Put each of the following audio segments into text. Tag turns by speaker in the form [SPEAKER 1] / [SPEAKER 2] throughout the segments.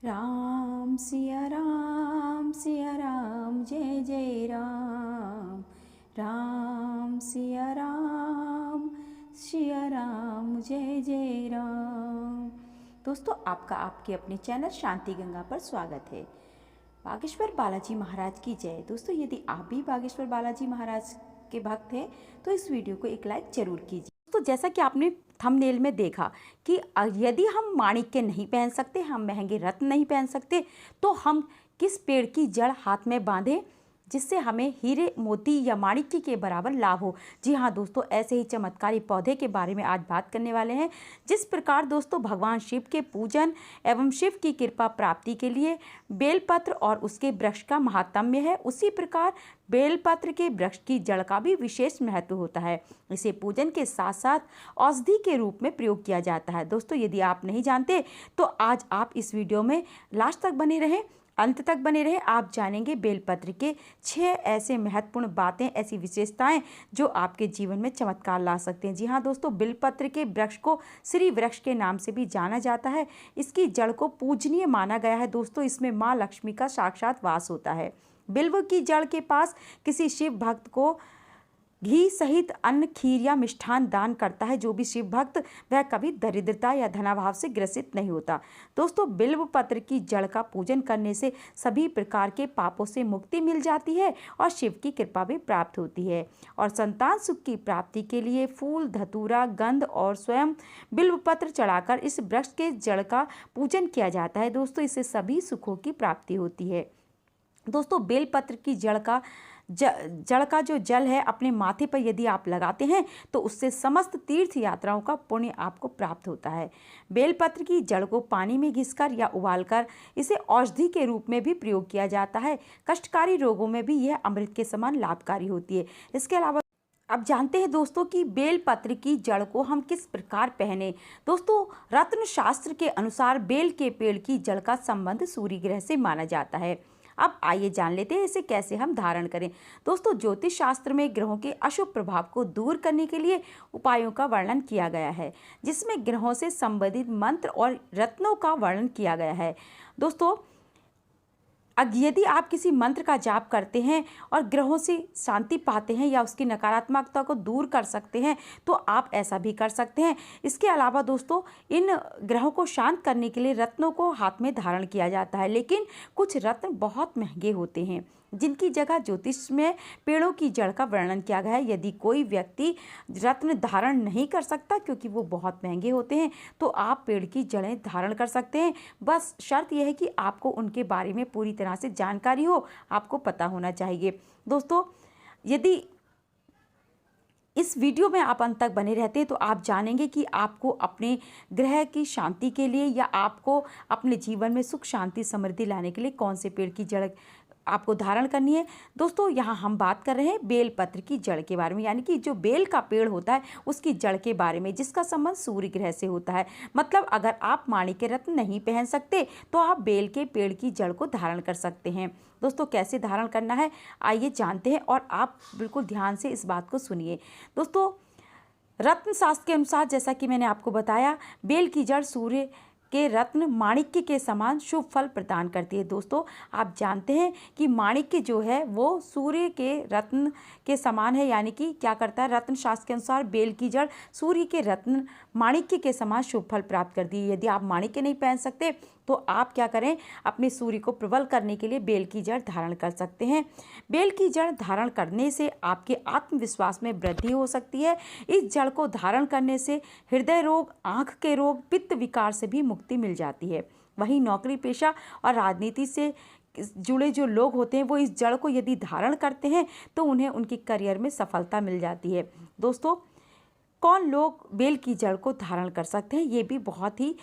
[SPEAKER 1] राम सिया राम जय जय राम। राम सिया राम जय जय राम। दोस्तों, आपका आपके अपने चैनल शांति गंगा पर स्वागत है। बागेश्वर बालाजी महाराज की जय। दोस्तों, यदि आप भी बागेश्वर बालाजी महाराज के भक्त हैं तो इस वीडियो को एक लाइक जरूर कीजिए। तो जैसा कि आपने थंबनेल में देखा कि यदि हम माणिक्य नहीं पहन सकते, हम महंगे रत्न नहीं पहन सकते, तो हम किस पेड़ की जड़ हाथ में बांधें जिससे हमें हीरे मोती या माणिक्य के बराबर लाभ हो। जी हाँ दोस्तों, ऐसे ही चमत्कारी पौधे के बारे में आज बात करने वाले हैं। जिस प्रकार दोस्तों भगवान शिव के पूजन एवं शिव की कृपा प्राप्ति के लिए बेलपत्र और उसके वृक्ष का महात्म्य है, उसी प्रकार बेलपत्र के वृक्ष की जड़ का भी विशेष महत्व होता है। इसे पूजन के साथ साथ औषधि के रूप में प्रयोग किया जाता है। दोस्तों, यदि आप नहीं जानते तो आज आप इस वीडियो में लास्ट तक बने रहें, अंत तक बने रहे। आप जानेंगे बेलपत्र के 6 ऐसे महत्वपूर्ण बातें, ऐसी विशेषताएं जो आपके जीवन में चमत्कार ला सकते हैं। जी हाँ दोस्तों, बेलपत्र के वृक्ष को श्री वृक्ष के नाम से भी जाना जाता है। इसकी जड़ को पूजनीय माना गया है। दोस्तों, इसमें माँ लक्ष्मी का साक्षात वास होता है। बिल्व की जड़ के पास किसी शिव भक्त को घी सहित अन्न, खीर या मिष्ठान दान करता है जो भी शिव भक्त, वह कभी दरिद्रता या धनाभाव से ग्रसित नहीं होता। दोस्तों, बिल्व पत्र की जड़ का पूजन करने से सभी प्रकार के पापों से मुक्ति मिल जाती है और शिव की कृपा भी प्राप्त होती है। और संतान सुख की प्राप्ति के लिए फूल, धतूरा, गंध और स्वयं बिल्व पत्र चढ़ाकर इस वृक्ष के जड़ का पूजन किया जाता है। दोस्तों, इससे सभी सुखों की प्राप्ति होती है। दोस्तों, बेलपत्र की जड़ का जो जल है अपने माथे पर यदि आप लगाते हैं तो उससे समस्त तीर्थ यात्राओं का पुण्य आपको प्राप्त होता है। बेलपत्र की जड़ को पानी में घिसकर या उबालकर इसे औषधि के रूप में भी प्रयोग किया जाता है। कष्टकारी रोगों में भी यह अमृत के समान लाभकारी होती है। इसके अलावा अब जानते हैं दोस्तों कि बेलपत्र की जड़ को हम किस प्रकार पहने। दोस्तों, रत्न शास्त्र के अनुसार बेल के पेड़ की जड़ का संबंध सूर्य ग्रह से माना जाता है। अब आइए जान लेते हैं इसे कैसे हम धारण करें। दोस्तों, ज्योतिष शास्त्र में ग्रहों के अशुभ प्रभाव को दूर करने के लिए उपायों का वर्णन किया गया है, जिसमें ग्रहों से संबंधित मंत्र और रत्नों का वर्णन किया गया है। दोस्तों, यदि आप किसी मंत्र का जाप करते हैं और ग्रहों से शांति पाते हैं या उसकी नकारात्मकता को दूर कर सकते हैं तो आप ऐसा भी कर सकते हैं। इसके अलावा दोस्तों, इन ग्रहों को शांत करने के लिए रत्नों को हाथ में धारण किया जाता है, लेकिन कुछ रत्न बहुत महंगे होते हैं जिनकी जगह ज्योतिष में पेड़ों की जड़ का वर्णन किया गया है। यदि कोई व्यक्ति रत्न धारण नहीं कर सकता क्योंकि वो बहुत महंगे होते हैं तो आप पेड़ की जड़ें धारण कर सकते हैं। बस शर्त यह है कि आपको उनके बारे में पूरी तरह से जानकारी हो, आपको पता होना चाहिए। दोस्तों, यदि इस वीडियो में आप अंत तक बने रहते हैं तो आप जानेंगे कि आपको अपने ग्रह की शांति के लिए या आपको अपने जीवन में सुख, शांति, समृद्धि लाने के लिए कौन से पेड़ की जड़ आपको धारण करनी है। दोस्तों, यहाँ हम बात कर रहे हैं बेलपत्र की जड़ के बारे में, यानी कि जो बेल का पेड़ होता है उसकी जड़ के बारे में, जिसका संबंध सूर्य ग्रह से होता है। मतलब अगर आप माणिक्य रत्न नहीं पहन सकते तो आप बेल के पेड़ की जड़ को धारण कर सकते हैं। दोस्तों, कैसे धारण करना है आइए जानते हैं और आप बिल्कुल ध्यान से इस बात को सुनिए। दोस्तों, रत्न शास्त्र के अनुसार जैसा कि मैंने आपको बताया, बेल की जड़ सूर्य के रत्न माणिक्य के समान शुभ फल प्रदान करती है। दोस्तों, आप जानते हैं कि माणिक्य जो है वो सूर्य के रत्न के समान है, यानी कि क्या करता है, रत्न शास्त्र के अनुसार बेल की जड़ सूर्य के रत्न माणिक्य के समान शुभ फल प्राप्त करती है। यदि आप माणिक्य नहीं पहन सकते तो आप क्या करें, अपने सूर्य को प्रबल करने के लिए बेल की जड़ धारण कर सकते हैं। बेल की जड़ धारण करने से आपके आत्मविश्वास में वृद्धि हो सकती है। इस जड़ को धारण करने से हृदय रोग, आँख के रोग, पित्त विकार से भी मुक्ति मिल जाती है। वहीं नौकरी पेशा और राजनीति से जुड़े जो लोग होते हैं वो इस जड़ को यदि धारण करते हैं तो उन्हें उनकी करियर में सफलता मिल जाती है। दोस्तों, कौन लोग बेल की जड़ को धारण कर सकते हैं, ये भी बहुत ही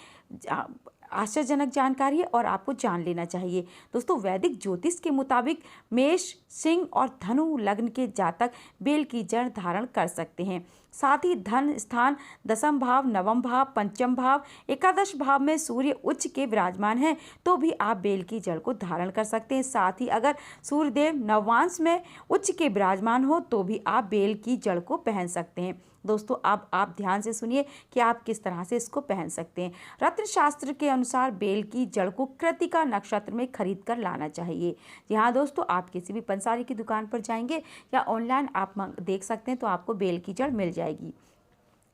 [SPEAKER 1] आश्चर्यजनक जानकारी है और आपको जान लेना चाहिए। दोस्तों, वैदिक ज्योतिष के मुताबिक मेष, सिंह और धनु लग्न के जातक बेल की जड़ धारण कर सकते हैं। साथ ही धन स्थान दसम भाव, नवम भाव, पंचम भाव, एकादश भाव में सूर्य उच्च के विराजमान हैं तो भी आप बेल की जड़ को धारण कर सकते हैं। साथ ही अगर सूर्यदेव नवांश में उच्च के विराजमान हो तो भी आप बेल की जड़ को पहन सकते हैं। दोस्तों अब आप ध्यान से सुनिए कि आप किस तरह से इसको पहन सकते हैं। रत्न शास्त्र के अनुसार बेल की जड़ को कृतिका नक्षत्र में खरीद कर लाना चाहिए। जी हाँ दोस्तों, आप किसी भी पंसारी की दुकान पर जाएंगे या ऑनलाइन आप देख सकते हैं तो आपको बेल की जड़ मिल जाएगी।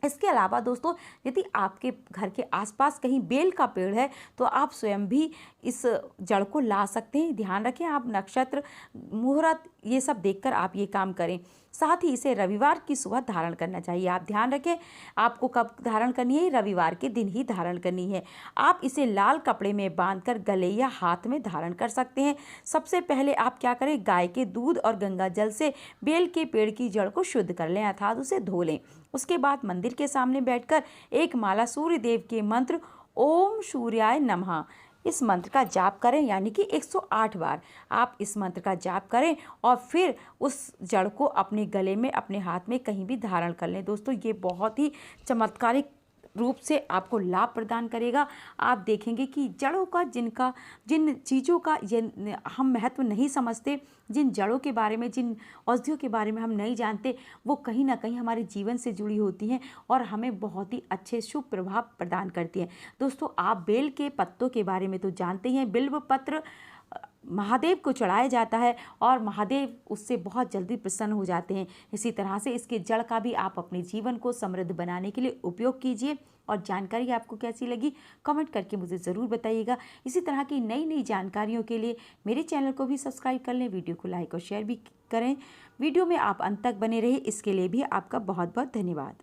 [SPEAKER 1] इसके अलावा दोस्तों, यदि आपके घर के आसपास कहीं बेल का पेड़ है तो आप स्वयं भी इस जड़ को ला सकते हैं। ध्यान रखें, आप नक्षत्र, मुहूर्त ये सब देखकर आप ये काम करें। साथ ही इसे रविवार की सुबह धारण करना चाहिए। आप ध्यान रखें, आपको कब धारण करनी है, रविवार के दिन ही धारण करनी है। आप इसे लाल कपड़े में बांधकर गले या हाथ में धारण कर सकते हैं। सबसे पहले आप क्या करें, गाय के दूध और गंगा जल से बेल के पेड़ की जड़ को शुद्ध कर लें अर्थात उसे धो लें। उसके बाद मंदिर के सामने बैठकर एक माला सूर्य देव के मंत्र ओम सूर्याय नमः इस मंत्र का जाप करें, यानी कि 108 बार आप इस मंत्र का जाप करें और फिर उस जड़ को अपने गले में, अपने हाथ में कहीं भी धारण कर लें। दोस्तों ये बहुत ही चमत्कारिक रूप से आपको लाभ प्रदान करेगा। आप देखेंगे कि जड़ों का जिन चीज़ों का हम महत्व नहीं समझते, जिन जड़ों के बारे में, जिन औषधियों के बारे में हम नहीं जानते, वो कहीं ना कहीं हमारे जीवन से जुड़ी होती हैं और हमें बहुत ही अच्छे शुभ प्रभाव प्रदान करती हैं। दोस्तों आप बेल के पत्तों के बारे में तो जानते ही हैं। बिल्व पत्र महादेव को चढ़ाया जाता है और महादेव उससे बहुत जल्दी प्रसन्न हो जाते हैं। इसी तरह से इसके जड़ का भी आप अपने जीवन को समृद्ध बनाने के लिए उपयोग कीजिए। और जानकारी आपको कैसी लगी कमेंट करके मुझे ज़रूर बताइएगा। इसी तरह की नई नई जानकारियों के लिए मेरे चैनल को भी सब्सक्राइब कर लें, वीडियो को लाइक और शेयर भी करें। वीडियो में आप अंत तक बने रहिए, इसके लिए भी आपका बहुत बहुत धन्यवाद।